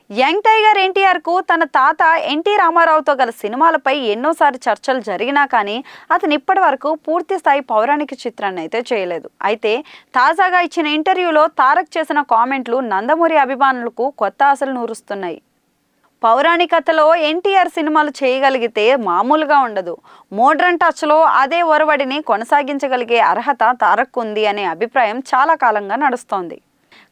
Young tiger ఎన్టీఆర్కు తన తాత ఎన్టీ రామారావుతో గల సినిమాలపై ఎన్నోసారి చర్చలు జరిగినా కానీ అతను ఇప్పటి వరకు పూర్తి స్థాయి పౌరాణిక చిత్రాన్ని అయితే చేయలేదు. అయితే తాజాగా ఇచ్చిన ఇంటర్వ్యూలో తారక్ చేసిన కామెంట్లు నందమూరి అభిమానులకు కొత్త ఆశలు నూరుస్తున్నాయి. పౌరాణికతలో ఎన్టీఆర్ సినిమాలు చేయగలిగితే మామూలుగా ఉండదు. మోడ్రన్ టచ్లో అదే ఒరవడిని కొనసాగించగలిగే అర్హత తారక్ ఉంది అనే అభిప్రాయం చాలా కాలంగా నడుస్తోంది.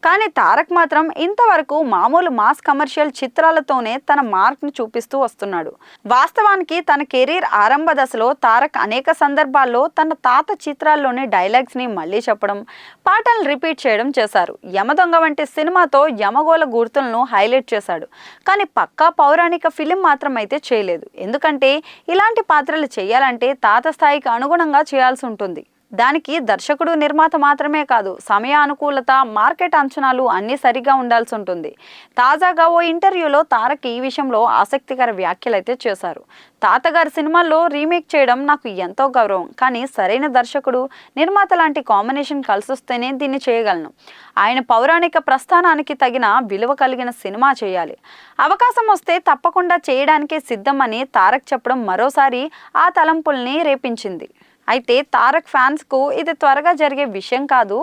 కానీ తారక్ మాత్రం ఇంతవరకు మామూలు మాస్ కమర్షియల్ చిత్రాలతోనే తన మార్క్ని చూపిస్తూ వస్తున్నాడు. వాస్తవానికి తన కెరీర్ ఆరంభ దశలో తారక్ అనేక సందర్భాల్లో తన తాత చిత్రాల్లోని డైలాగ్స్ని మళ్ళీ చెప్పడం, పాటలు రిపీట్ చేయడం చేశారు. యమదొంగ వంటి సినిమాతో యమగోళ గుర్తులను హైలైట్ చేశాడు. కానీ పక్కా పౌరాణిక ఫిలిం మాత్రం అయితే చేయలేదు. ఎందుకంటే ఇలాంటి పాత్రలు చేయాలంటే తాత స్థాయికి అనుగుణంగా చేయాల్సి ఉంటుంది. దానికి దర్శకుడు, నిర్మాత మాత్రమే కాదు, సమయానుకూలత, మార్కెట్ అంచనాలు అన్నీ సరిగా ఉండాల్సి ఉంటుంది. తాజాగా ఓ ఇంటర్వ్యూలో తారక్ ఈ విషయంలో ఆసక్తికర వ్యాఖ్యలు అయితే చేశారు. తాతగారి సినిమాల్లో రీమేక్ చేయడం నాకు ఎంతో గౌరవం, కానీ సరైన దర్శకుడు, నిర్మాత లాంటి కాంబినేషన్ కలిసొస్తేనే దీన్ని చేయగలను. ఆయన పౌరాణిక ప్రస్థానానికి తగిన విలువ కలిగిన సినిమా చేయాలి. అవకాశం వస్తే తప్పకుండా చేయడానికే సిద్ధమని తారక్ చెప్పడం మరోసారి ఆ తలంపుల్ని రేపించింది. అయితే తారక్ ఫ్యాన్స్కు ఇది త్వరగా జరిగే విషయం కాదు.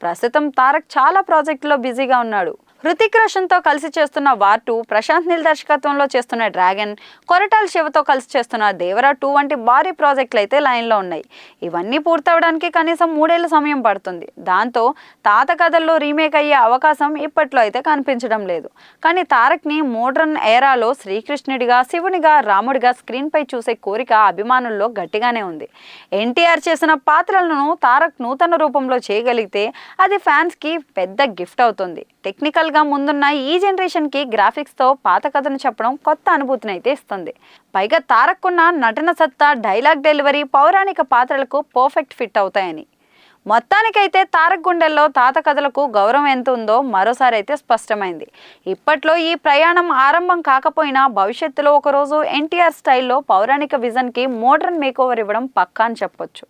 ప్రస్తుతం తారక్ చాలా ప్రాజెక్టులో బిజీగా ఉన్నాడు. హృతిక్ రోషన్తో కలిసి చేస్తున్న వార్ 2, ప్రశాంత్ నీల్ దర్శకత్వంలో చేస్తున్న డ్రాగన్, కొరటాల శివతో కలిసి చేస్తున్న దేవరా 2 వంటి భారీ ప్రాజెక్టులు అయితే లైన్లో ఉన్నాయి. ఇవన్నీ పూర్తవడానికి కనీసం 3 ఏళ్ల సమయం పడుతుంది. దాంతో తాత కథల్లో రీమేక్ అయ్యే అవకాశం ఇప్పట్లో అయితే కనిపించడం లేదు. కానీ తారక్ని మోడ్రన్ ఏరాలో శ్రీకృష్ణుడిగా, శివునిగా, రాముడిగా స్క్రీన్పై చూసే కోరిక అభిమానుల్లో గట్టిగానే ఉంది. ఎన్టీఆర్ చేసిన పాత్రలను తారక్ నూతన రూపంలో చేయగలిగితే అది ఫ్యాన్స్కి పెద్ద గిఫ్ట్ అవుతుంది. టెక్నికల్గా ముందున్న ఈ జనరేషన్కి గ్రాఫిక్స్తో పాత కథను చెప్పడం కొత్త అనుభూతిని అయితే ఇస్తుంది. పైగా తారక్కున్న నటన సత్తా, డైలాగ్ డెలివరీ పౌరాణిక పాత్రలకు పర్ఫెక్ట్ ఫిట్ అవుతాయని. మొత్తానికైతే తారక్ గుండెల్లో తాత కథలకు గౌరవం ఎంత ఉందో మరోసారి అయితే స్పష్టమైంది. ఇప్పట్లో ఈ ప్రయాణం ఆరంభం కాకపోయినా భవిష్యత్తులో ఒకరోజు ఎన్టీఆర్ స్టైల్లో పౌరాణిక విజన్కి మోడ్రన్ మేకోవర్ ఇవ్వడం పక్కా అని చెప్పొచ్చు.